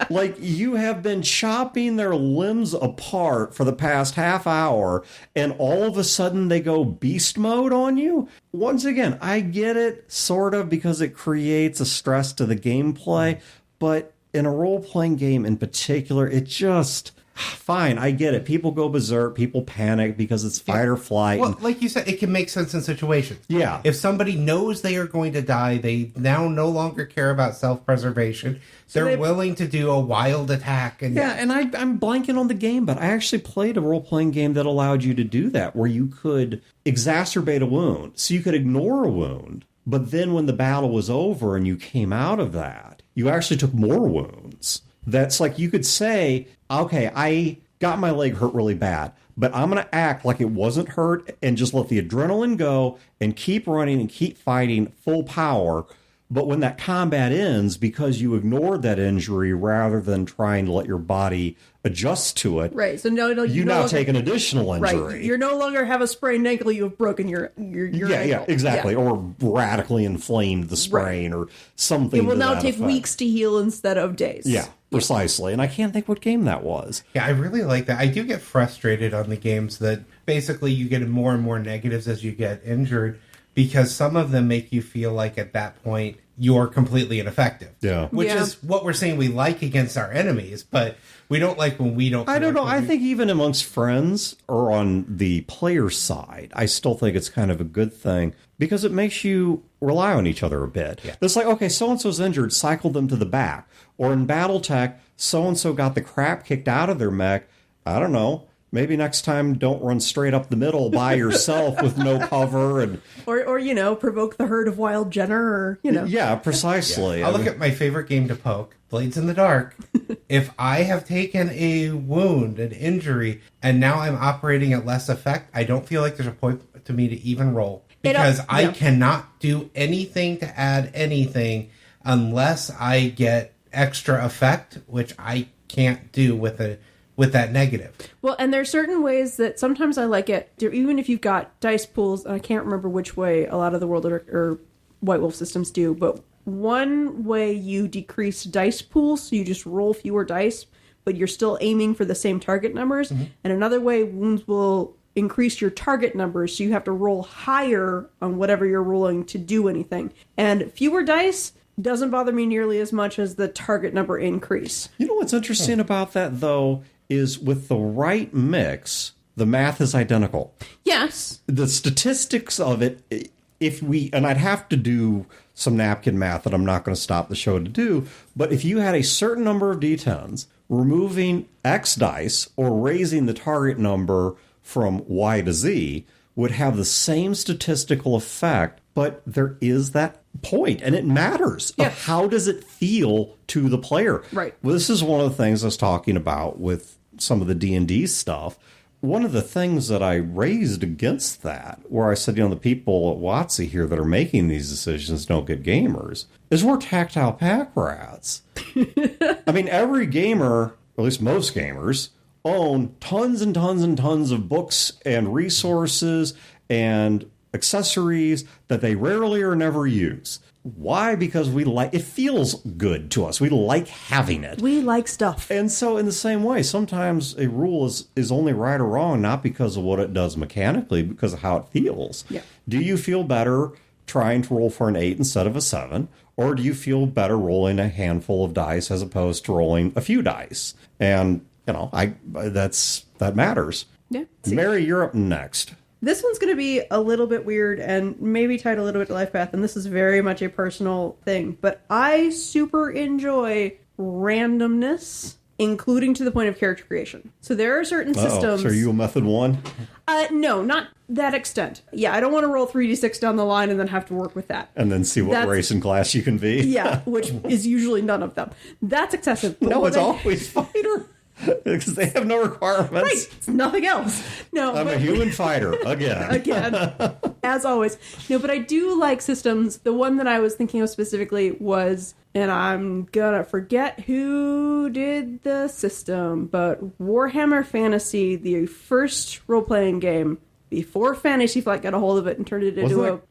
S1: Like, you have been chopping their limbs apart for the past half hour, and all of a sudden they go beast mode on you? Once again, I get it, sort of, because it creates a stress to the gameplay, but in a role-playing game in particular, it just... Fine, I get it. People go berserk, people panic because it's fight or flight.
S3: Well, like you said, it can make sense in situations.
S1: Yeah.
S3: If somebody knows they are going to die, they now no longer care about self-preservation. They're willing to do a wild attack. And
S1: yeah, and I'm blanking on the game, but I actually played a role-playing game that allowed you to do that, where you could exacerbate a wound. So you could ignore a wound, but then when the battle was over and you came out of that, you actually took more wounds. That's like you could say, okay, I got my leg hurt really bad, but I'm going to act like it wasn't hurt and just let the adrenaline go and keep running and keep fighting full power. But when that combat ends, because you ignored that injury rather than trying to let your body adjust to it,
S2: right? So no,
S1: you now take an additional injury.
S2: Right, you no longer have a sprained ankle; you have broken your ankle.
S1: Yeah, exactly, or radically inflamed the sprain, or something.
S2: It will
S1: to
S2: now
S1: that
S2: take
S1: effect.
S2: weeks to heal instead of days.
S1: Yeah, precisely. And I can't think what game that was.
S3: Yeah, I really like that. I do get frustrated on the games that basically you get more and more negatives as you get injured, because some of them make you feel like at that point you're completely ineffective.
S1: Yeah.
S3: Which is what we're saying we like against our enemies, but we don't like when we don't.
S1: I don't know. I think even amongst friends or on the player side, I still think it's kind of a good thing because it makes you rely on each other a bit.
S3: Yeah.
S1: It's like, okay, so-and-so's injured, cycle them to the back. Or in Battletech, so-and-so got the crap kicked out of their mech. I don't know. Maybe next time don't run straight up the middle by yourself with no cover. And
S2: or provoke the herd of wild Jenner, or,
S1: Yeah, precisely.
S3: Yeah. I'll look at my favorite game to poke, Blades in the Dark. If I have taken a wound, an injury, and now I'm operating at less effect, I don't feel like there's a point to me to even roll. Because I cannot do anything to add anything unless I get extra effect, which I can't do with that negative.
S2: Well, and there's certain ways that sometimes I like it, even if you've got dice pools, and I can't remember which way a lot of the World or White Wolf systems do, but one way you decrease dice pools, so you just roll fewer dice, but you're still aiming for the same target numbers, and another way wounds will increase your target numbers, so you have to roll higher on whatever you're rolling to do anything. And fewer dice doesn't bother me nearly as much as the target number increase.
S1: You know what's interesting about that, though, is with the right mix, the math is identical.
S2: Yes.
S1: The statistics of it, and I'd have to do some napkin math that I'm not going to stop the show to do, but if you had a certain number of D10s, removing X dice or raising the target number from Y to Z would have the same statistical effect, but there is that point, and it matters.
S2: Yeah.
S1: Of how does it feel to the player?
S2: Right.
S1: Well, this is one of the things I was talking about with some of the D&D stuff. One of the things that I raised against that, where I said, the people at WotC here that are making these decisions don't get gamers, is we're tactile pack rats. I mean, every gamer, or at least most gamers, own tons and tons and tons of books and resources and accessories that they rarely or never use. Why? Because it feels good to us. We like having it.
S2: We like stuff.
S1: And so in the same way, sometimes a rule is only right or wrong, not because of what it does mechanically, because of how it feels.
S2: Yeah.
S1: Do you feel better trying to roll for an 8 instead of a 7? Or do you feel better rolling a handful of dice as opposed to rolling a few dice? And, that matters.
S2: Yeah.
S1: Mary, you're up next.
S2: This one's going to be a little bit weird and maybe tied a little bit to Life Path, and this is very much a personal thing, but I super enjoy randomness, including to the point of character creation. So there are certain systems...
S1: So are you a method 1?
S2: No, not that extent. Yeah, I don't want to roll 3d6 down the line and then have to work with that.
S1: And then see what race and class you can be?
S2: Yeah, which is usually none of them. That's excessive.
S1: No, it's always fighter. Because they have no requirements.
S2: Right, it's nothing else. No,
S1: I'm a human fighter, again.
S2: Again, as always. No, but I do like systems. The one that I was thinking of specifically was, and I'm gonna forget who did the system, but Warhammer Fantasy, the first role-playing game, before Fantasy Flight got a hold of it and turned it into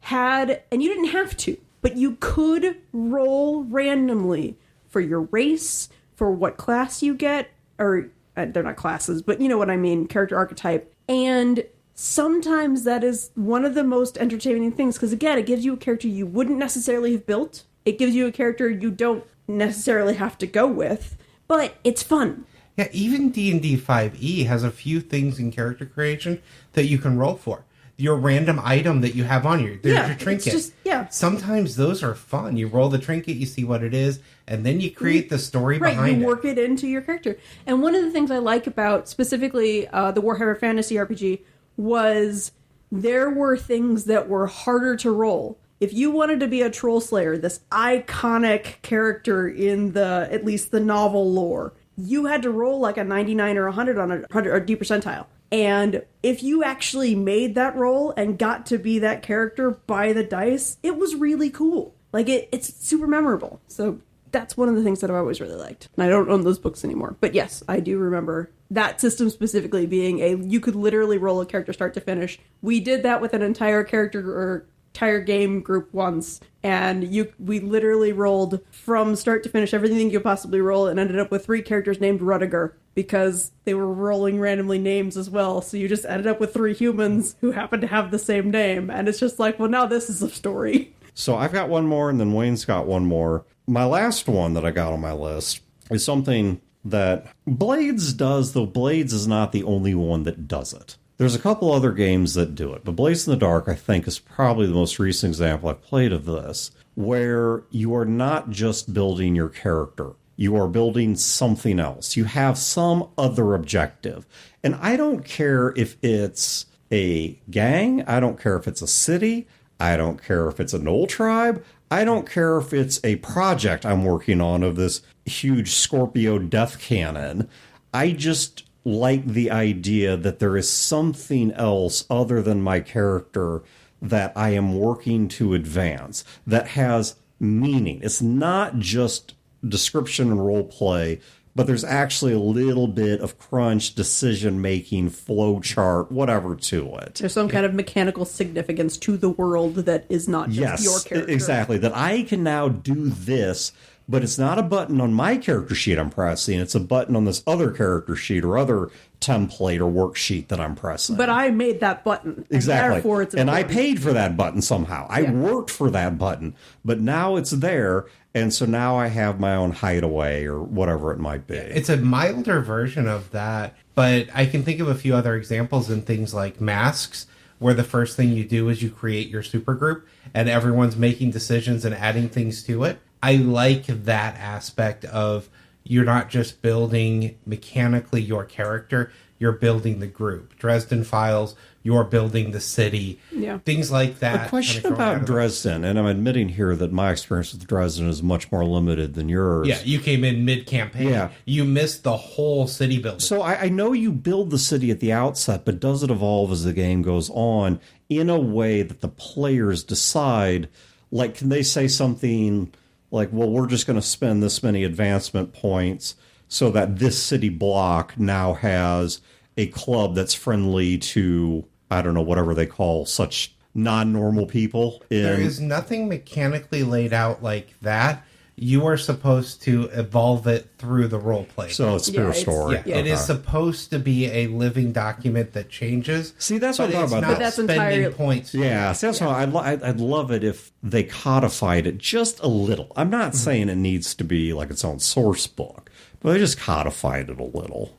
S2: and you didn't have to, but you could roll randomly for your race, for what class you get, or they're not classes, but you know what I mean, character archetype. And sometimes that is one of the most entertaining things, because again, it gives you a character you wouldn't necessarily have built. It gives you a character you don't necessarily have to go with, but it's fun.
S3: Yeah, even D&D 5e has a few things in character creation that you can roll for. Your random item that you have on you. There's your trinket.
S2: It's just,
S3: Sometimes those are fun. You roll the trinket, you see what it is, and then you create the story behind it.
S2: Right, you work it into your character. And one of the things I like about specifically the Warhammer Fantasy RPG was there were things that were harder to roll. If you wanted to be a troll slayer, this iconic character in at least the novel lore, you had to roll like a 99 or 100 on a 100 or D percentile. And if you actually made that roll and got to be that character by the dice, it was really cool. Like, it's super memorable. So that's one of the things that I've always really liked. And I don't own those books anymore. But yes, I do remember that system specifically being you could literally roll a character start to finish. We did that with an entire character or entire game group once, and we literally rolled from start to finish everything you could possibly roll, and ended up with 3 characters named Rudiger because they were rolling randomly names as well. So you just ended up with 3 humans who happened to have the same name, and it's just like, well, now this is a story.
S1: So I've got one more, and then Wayne's got one more. My last one that I got on my list is something that Blades does, though Blades is not the only one that does it. There's a couple other games that do it, but Blades in the Dark, I think, is probably the most recent example I've played of this, where you are not just building your character. You are building something else. You have some other objective. And I don't care if it's a gang. I don't care if it's a city. I don't care if it's a Knoll tribe. I don't care if it's a project I'm working on of this huge Scorpio death cannon. I just like the idea that there is something else other than my character that I am working to advance that has meaning. It's not just description and role play, but there's actually a little bit of crunch, decision-making, flow chart, whatever to it.
S2: There's some kind of mechanical significance to the world that is not just your character.
S1: Exactly. That I can now do this, but it's not a button on my character sheet I'm pressing. It's a button on this other character sheet or other template or worksheet that I'm pressing.
S2: But I made that button.
S1: Exactly.
S2: Therefore it's
S1: and I paid for that button somehow. I worked for that button. But now it's there, and so now I have my own hideaway or whatever it might be.
S3: It's a milder version of that, but I can think of a few other examples in things like Masks, where the first thing you do is you create your supergroup, and everyone's making decisions and adding things to it. I like that aspect of you're not just building mechanically your character, you're building the group. Dresden Files, you're building the city.
S2: Yeah.
S3: Things like that.
S1: A question about Dresden, and I'm admitting here that my experience with Dresden is much more limited than yours.
S3: Yeah, you came in mid-campaign.
S1: Yeah.
S3: You missed the whole city building.
S1: So I know you build the city at the outset, but does it evolve as the game goes on in a way that the players decide? Like, can they say something like, well, we're just going to spend this many advancement points so that this city block now has a club that's friendly to, I don't know, whatever they call such non-normal people.
S3: There is nothing mechanically laid out like that. You are supposed to evolve it through the role play.
S1: So it's pure story.
S3: Yeah, it is supposed to be a living document that changes.
S1: See, that's what I'm talking about.
S3: But that's spending points.
S1: Yeah, see, that's why I'd love it if they codified it just a little. I'm not saying it needs to be like its own source book, but they just codified it a little.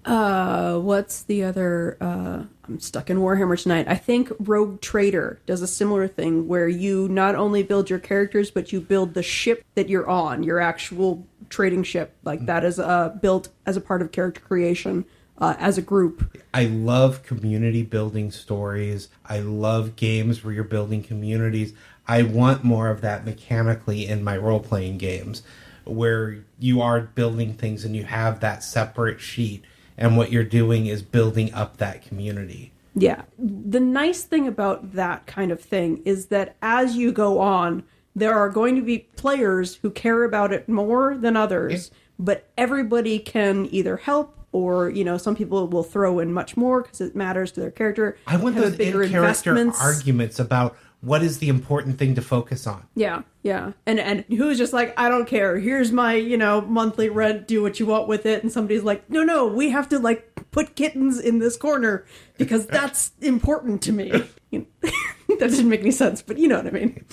S2: What's the other? I'm stuck in Warhammer tonight. I think Rogue Trader does a similar thing where you not only build your characters, but you build the ship that you're on, your actual trading ship. Like that is built as a part of character creation as a group.
S3: I love community building stories. I love games where you're building communities. I want more of that mechanically in my role-playing games, where you are building things and you have that separate sheet, and what you're doing is building up that community.
S2: Yeah. The nice thing about that kind of thing is that as you go on, there are going to be players who care about it more than others, but everybody can either help or, some people will throw in much more because it matters to their character.
S3: I want those in-character arguments about what is the important thing to focus on.
S2: Yeah, yeah. And who's just like, I don't care. Here's my, monthly rent. Do what you want with it. And somebody's like, no, we have to, put kittens in this corner because that's important to me. That doesn't make any sense, but you know what I mean.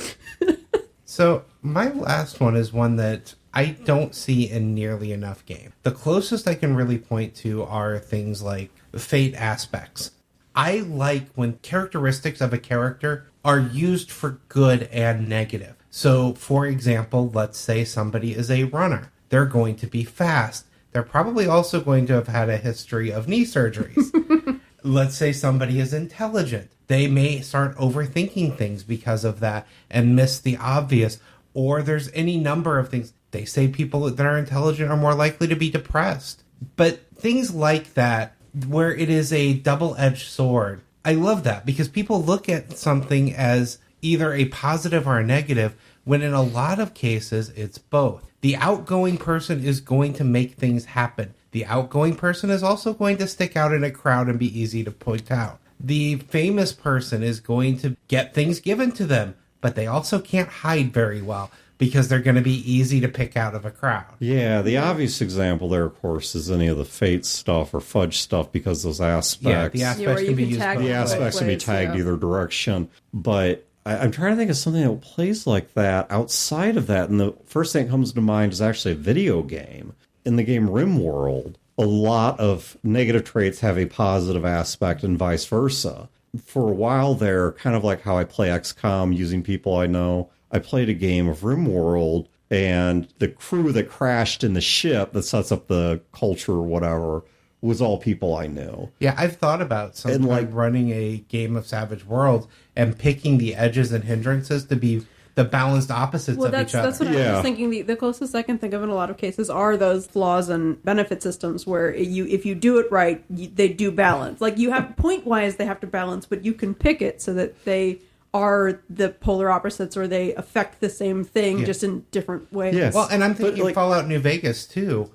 S3: So my last one is one that I don't see in nearly enough game. The closest I can really point to are things like fate aspects. I like when characteristics of a character are used for good and negative. So, for example, let's say somebody is a runner. They're going to be fast. They're probably also going to have had a history of knee surgeries. Let's say somebody is intelligent. They may start overthinking things because of that and miss the obvious. Or there's any number of things. They say people that are intelligent are more likely to be depressed. But things like that, where it is a double-edged sword, I love that because people look at something as either a positive or a negative, when in a lot of cases, it's both. The outgoing person is going to make things happen. The outgoing person is also going to stick out in a crowd and be easy to point out. The famous person is going to get things given to them, but they also can't hide very well because they're going to be easy to pick out of a crowd.
S1: Yeah, the obvious example there, of course, is any of the fate stuff or fudge stuff because those aspects.
S3: Yeah, the aspects can be used both ways.
S1: The aspects can be tagged either direction. But I'm trying to think of something that plays like that outside of that. And the first thing that comes to mind is actually a video game. In the game RimWorld, a lot of negative traits have a positive aspect and vice versa. For a while there, kind of like how I play XCOM using people I know, I played a game of RimWorld, and the crew that crashed in the ship that sets up the culture or whatever was all people I knew.
S3: Yeah, I've thought about something like running a game of Savage Worlds and picking the edges and hindrances to be the balanced opposites of each other.
S2: That's what I was thinking. The closest I can think of in a lot of cases are those flaws and benefit systems where if you do it right, they do balance. Like you have point-wise, they have to balance, but you can pick it so that they are the polar opposites or they affect the same thing just in different ways.
S3: Yes. Well, and I'm thinking Fallout New Vegas too.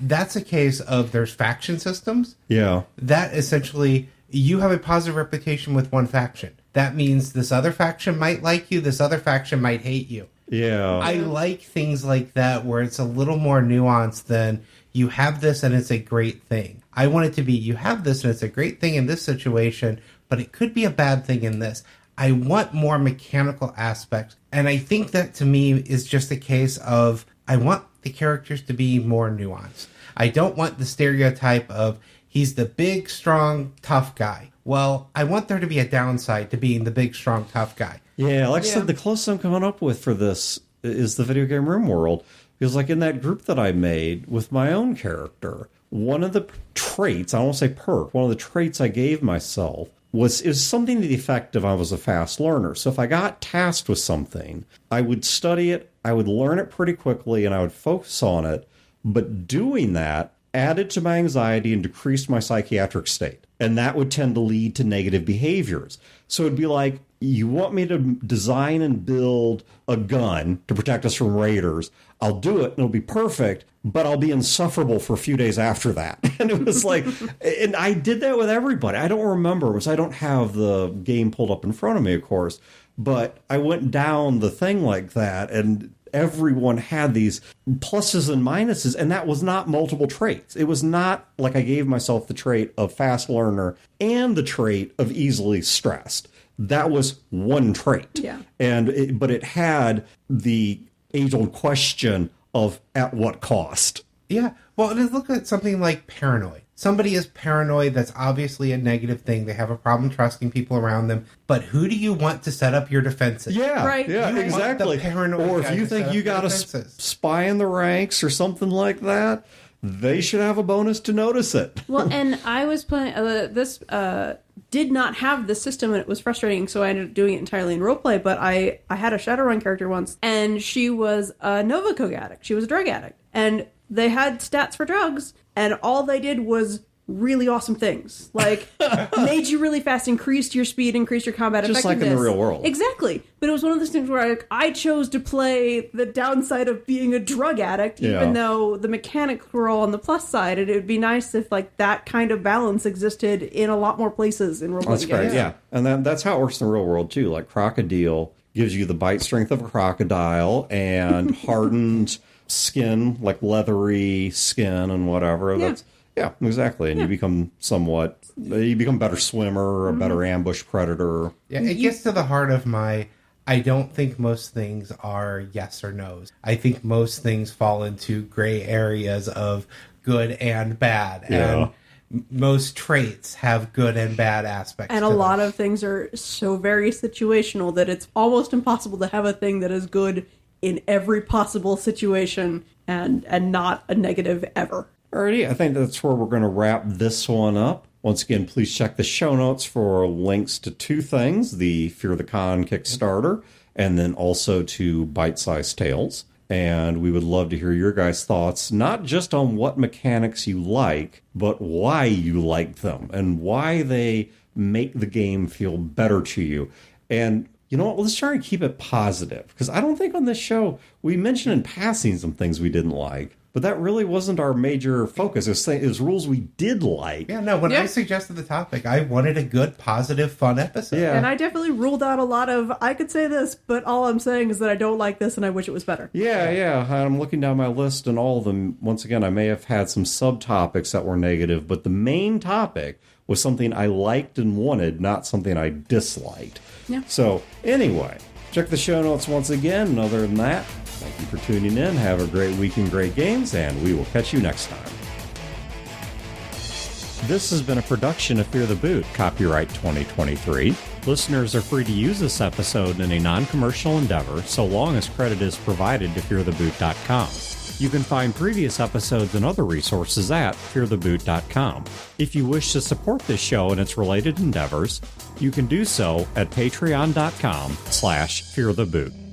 S3: That's a case of there's faction systems.
S1: Yeah.
S3: That essentially, you have a positive reputation with one faction. That means this other faction might like you, this other faction might hate you.
S1: Yeah.
S3: I like things like that where it's a little more nuanced than you have this and it's a great thing. I want it to be you have this and it's a great thing in this situation, but it could be a bad thing in this. I want more mechanical aspects. And I think that to me is just a case of I want the characters to be more nuanced. I don't want the stereotype of he's the big, strong, tough guy. Well, I want there to be a downside to being the big, strong, tough guy.
S1: Yeah, like I said, the closest I'm coming up with for this is the video game RimWorld. Because like in that group that I made with my own character, one of the traits, I won't say perk, one of the traits I gave myself is something to the effect of I was a fast learner. So if I got tasked with something, I would study it, I would learn it pretty quickly, and I would focus on it. But doing that added to my anxiety and decreased my psychiatric state. And that would tend to lead to negative behaviors. So it'd be like, you want me to design and build a gun to protect us from raiders. I'll do it and it'll be perfect, but I'll be insufferable for a few days after that. And it was like, and I did that with everybody. I don't remember, because I don't have the game pulled up in front of me, of course, but I went down the thing like that, and everyone had these pluses and minuses, and that was not multiple traits. It was not like I gave myself the trait of fast learner and the trait of easily stressed. That was one trait.
S2: Yeah.
S1: But it had the age-old question of at what cost.
S3: Yeah. Well, and look at something like paranoid. Somebody is paranoid, that's obviously a negative thing. They have a problem trusting people around them. But who do you want to set up your defenses?
S1: Yeah,
S2: right.
S1: Yeah,
S3: you
S1: exactly.
S3: Or
S1: if you think you got a spy in the ranks or something like that, they should have a bonus to notice it.
S2: Well, and I was playing this did not have the system, and it was frustrating, so I ended up doing it entirely in roleplay. But I had a Shadowrun character once, and she was a Nova Coke addict. She was a drug addict, and they had stats for drugs, and all they did was really awesome things. Like, made you really fast, increased your speed, increased your combat
S1: just
S2: effectiveness.
S1: Just like in the real world.
S2: Exactly. But it was one of those things where I chose to play the downside of being a drug addict, even though the mechanics were all on the plus side. And it would be nice if, like, that kind of balance existed in a lot more places in role-playing games.
S1: That's great, yeah. And that's how it works in the real world, too. Like, Crocodile gives you the bite strength of a crocodile and hardened skin, like leathery skin and whatever. Yeah, exactly. And you become a better swimmer or a better ambush predator.
S3: Yeah, it gets to the heart of my I don't think most things are yes or no's. I think most things fall into gray areas of good and bad.
S1: Yeah.
S3: And most traits have good and bad aspects.
S2: And a lot of things are so very situational that it's almost impossible to have a thing that is good in every possible situation and not a negative ever.
S1: Alrighty, I think that's where we're going to wrap this one up. Once again, please check the show notes for links to two things, the Fear the Con Kickstarter, and then also to Bite Size Tales. And we would love to hear your guys' thoughts, not just on what mechanics you like, but why you like them and why they make the game feel better to you. And you know what, let's try and keep it positive, because I don't think on this show we mentioned in passing some things we didn't like. But that really wasn't our major focus. It was rules we did like.
S3: Yeah, no, when I suggested the topic, I wanted a good, positive, fun episode.
S1: Yeah.
S2: And I definitely ruled out a lot of, I could say this, but all I'm saying is that I don't like this and I wish it was better.
S1: Yeah. I'm looking down my list, and all of them, once again, I may have had some subtopics that were negative, but the main topic was something I liked and wanted, not something I disliked.
S2: Yeah.
S1: So, anyway, check the show notes once again. And other than that, thank you for tuning in. Have a great week in great games, and we will catch you next time. This has been a production of Fear the Boot, copyright 2023. Listeners are free to use this episode in a non-commercial endeavor, so long as credit is provided to feartheboot.com. You can find previous episodes and other resources at feartheboot.com. If you wish to support this show and its related endeavors, you can do so at patreon.com/feartheboot.